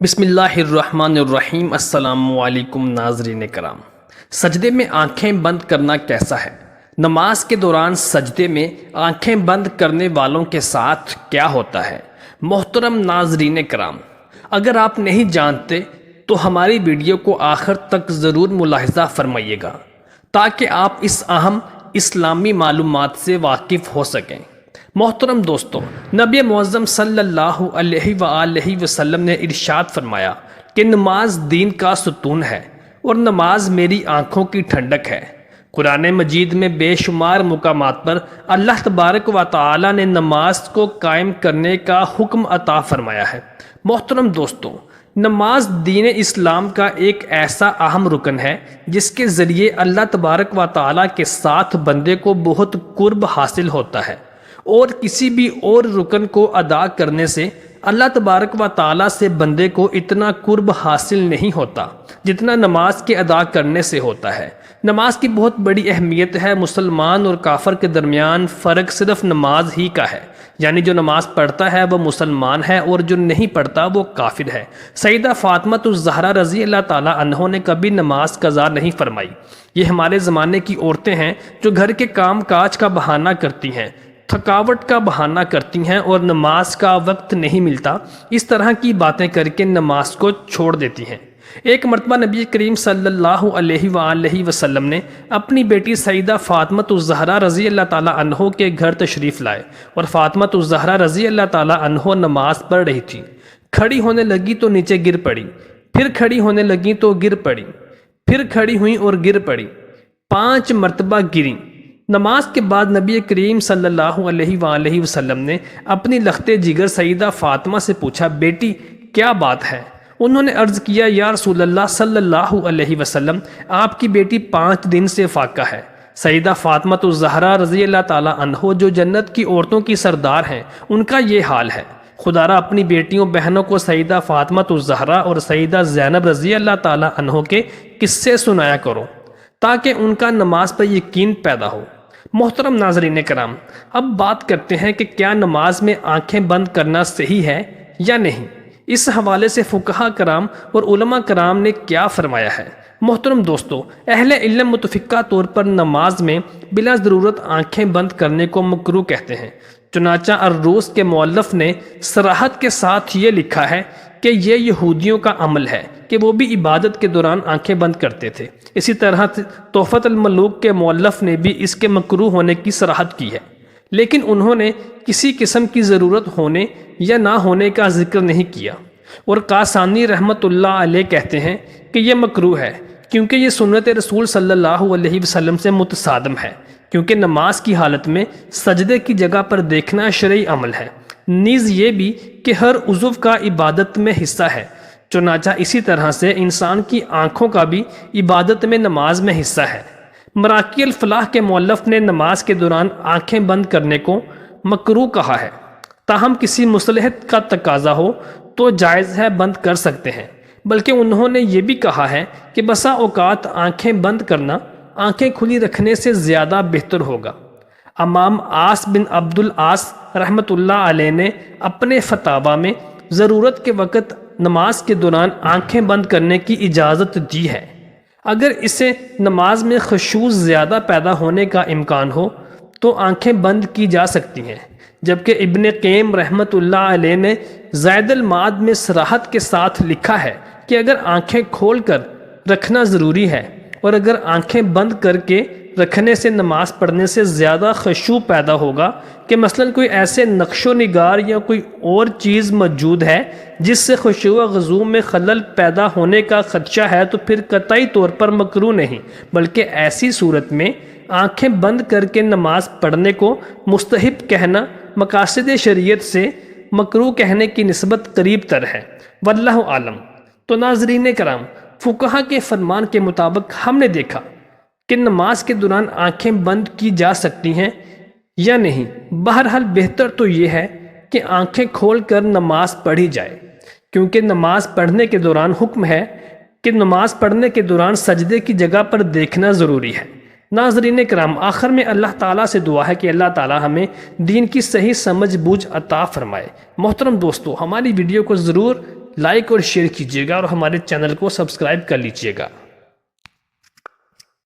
بسم اللہ الرحمن الرحیم۔ السلام علیکم ناظرین کرام۔ سجدے میں آنکھیں بند کرنا کیسا ہے؟ نماز کے دوران سجدے میں آنکھیں بند کرنے والوں کے ساتھ کیا ہوتا ہے؟ محترم ناظرین کرام، اگر آپ نہیں جانتے تو ہماری ویڈیو کو آخر تک ضرور ملاحظہ فرمائیے گا تاکہ آپ اس اہم اسلامی معلومات سے واقف ہو سکیں۔ محترم دوستو، نبی معظم صلی اللہ علیہ وآلہ وسلم نے ارشاد فرمایا کہ نماز دین کا ستون ہے اور نماز میری آنکھوں کی ٹھنڈک ہے۔ قرآن مجید میں بے شمار مقامات پر اللہ تبارک و تعالی نے نماز کو قائم کرنے کا حکم عطا فرمایا ہے۔ محترم دوستو، نماز دین اسلام کا ایک ایسا اہم رکن ہے جس کے ذریعے اللہ تبارک و تعالی کے ساتھ بندے کو بہت قرب حاصل ہوتا ہے، اور کسی بھی اور رکن کو ادا کرنے سے اللہ تبارک و تعالی سے بندے کو اتنا قرب حاصل نہیں ہوتا جتنا نماز کے ادا کرنے سے ہوتا ہے۔ نماز کی بہت بڑی اہمیت ہے۔ مسلمان اور کافر کے درمیان فرق صرف نماز ہی کا ہے، یعنی جو نماز پڑھتا ہے وہ مسلمان ہے اور جو نہیں پڑھتا وہ کافر ہے۔ سیدہ فاطمہ الزہرا رضی اللہ تعالی عنہ نے کبھی نماز قضا نہیں فرمائی۔ یہ ہمارے زمانے کی عورتیں ہیں جو گھر کے کام کاج کا بہانہ کرتی ہیں، تھکاوٹ کا بہانہ کرتی ہیں اور نماز کا وقت نہیں ملتا، اس طرح کی باتیں کر کے نماز کو چھوڑ دیتی ہیں۔ ایک مرتبہ نبی کریم صلی اللہ علیہ وآلہ وسلم نے اپنی بیٹی سیدہ فاطمہ الزہرا رضی اللہ تعالی عنہ کے گھر تشریف لائے اور فاطمہ الزہرا رضی اللہ تعالی عنہ نماز پڑھ رہی تھی۔ کھڑی ہونے لگی تو نیچے گر پڑی، پھر کھڑی ہونے لگی تو گر پڑی، پھر کھڑی ہوئیں اور گر پڑی، 5 مرتبہ گریں۔ نماز کے بعد نبی کریم صلی اللہ علیہ وآلہ وسلم نے اپنی لخت جگر سیدہ فاطمہ سے پوچھا، بیٹی کیا بات ہے؟ انہوں نے عرض کیا، یا رسول اللہ صلی اللہ علیہ وسلم، آپ کی بیٹی 5 دن سے فاقہ ہے۔ سیدہ فاطمہ الزہرا رضی اللہ تعالی عنہ جو جنت کی عورتوں کی سردار ہیں، ان کا یہ حال ہے۔ خدا را اپنی بیٹیوں بہنوں کو سیدہ فاطمہ الزہرا اور سیدہ زینب رضی اللہ تعالی عنہ کے قصے سنایا کرو تاکہ ان کا نماز پر یقین پیدا ہو۔ محترم ناظرین کرام، اب بات کرتے ہیں کہ کیا نماز میں آنکھیں بند کرنا صحیح ہے یا نہیں۔ اس حوالے سے فقہاء کرام اور علماء کرام نے کیا فرمایا ہے؟ محترم دوستو، اہل علم متفقہ طور پر نماز میں بلا ضرورت آنکھیں بند کرنے کو مکروہ کہتے ہیں۔ چنانچہ الروس کے مؤلف نے صراحت کے ساتھ یہ لکھا ہے کہ یہ یہودیوں کا عمل ہے کہ وہ بھی عبادت کے دوران آنکھیں بند کرتے تھے۔ اسی طرح تحفۃ الملوک کے مؤلف نے بھی اس کے مکروہ ہونے کی صراحت کی ہے، لیکن انہوں نے کسی قسم کی ضرورت ہونے یا نہ ہونے کا ذکر نہیں کیا۔ اور قاسانی رحمۃ اللہ علیہ کہتے ہیں کہ یہ مکروہ ہے کیونکہ یہ سنت رسول صلی اللہ علیہ وسلم سے متصادم ہے، کیونکہ نماز کی حالت میں سجدے کی جگہ پر دیکھنا شرعی عمل ہے، نیز یہ بھی کہ ہر عضو کا عبادت میں حصہ ہے۔ چنانچہ اسی طرح سے انسان کی آنکھوں کا بھی عبادت میں نماز میں حصہ ہے۔ مراقی الفلاح کے مؤلف نے نماز کے دوران آنکھیں بند کرنے کو مکروہ کہا ہے، تاہم کسی مصلحت کا تقاضا ہو تو جائز ہے، بند کر سکتے ہیں۔ بلکہ انہوں نے یہ بھی کہا ہے کہ بسا اوقات آنکھیں بند کرنا آنکھیں کھلی رکھنے سے زیادہ بہتر ہوگا۔ امام عاص بن عبد العاص رحمۃ اللہ علیہ نے اپنے فتاویٰ میں ضرورت کے وقت نماز کے دوران آنکھیں بند کرنے کی اجازت دی ہے، اگر اسے نماز میں خشوع زیادہ پیدا ہونے کا امکان ہو تو آنکھیں بند کی جا سکتی ہیں۔ جبکہ ابن قیم رحمۃ اللہ علیہ نے زائد المعاد میں صراحت کے ساتھ لکھا ہے کہ اگر آنکھیں کھول کر رکھنا ضروری ہے اور اگر آنکھیں بند کر کے رکھنے سے نماز پڑھنے سے زیادہ خشوع پیدا ہوگا کہ مثلا کوئی ایسے نقش و نگار یا کوئی اور چیز موجود ہے جس سے خشوع و خضوع میں خلل پیدا ہونے کا خدشہ ہے، تو پھر قطعی طور پر مکروہ نہیں، بلکہ ایسی صورت میں آنکھیں بند کر کے نماز پڑھنے کو مستحب کہنا مقاصد شریعت سے مکروہ کہنے کی نسبت قریب تر ہے، واللہ عالم۔ تو ناظرین کرام، فقہاء کے فرمان کے مطابق ہم نے دیکھا کہ نماز کے دوران آنکھیں بند کی جا سکتی ہیں یا نہیں۔ بہرحال بہتر تو یہ ہے کہ آنکھیں کھول کر نماز پڑھی جائے، کیونکہ نماز پڑھنے کے دوران حکم ہے کہ نماز پڑھنے کے دوران سجدے کی جگہ پر دیکھنا ضروری ہے۔ ناظرین کرام، آخر میں اللہ تعالیٰ سے دعا ہے کہ اللہ تعالیٰ ہمیں دین کی صحیح سمجھ بوجھ عطا فرمائے۔ محترم دوستو، ہماری ویڈیو کو ضرور لائک اور شیئر کیجیے گا اور ہمارے چینل کو سبسکرائب کر لیجیے گا۔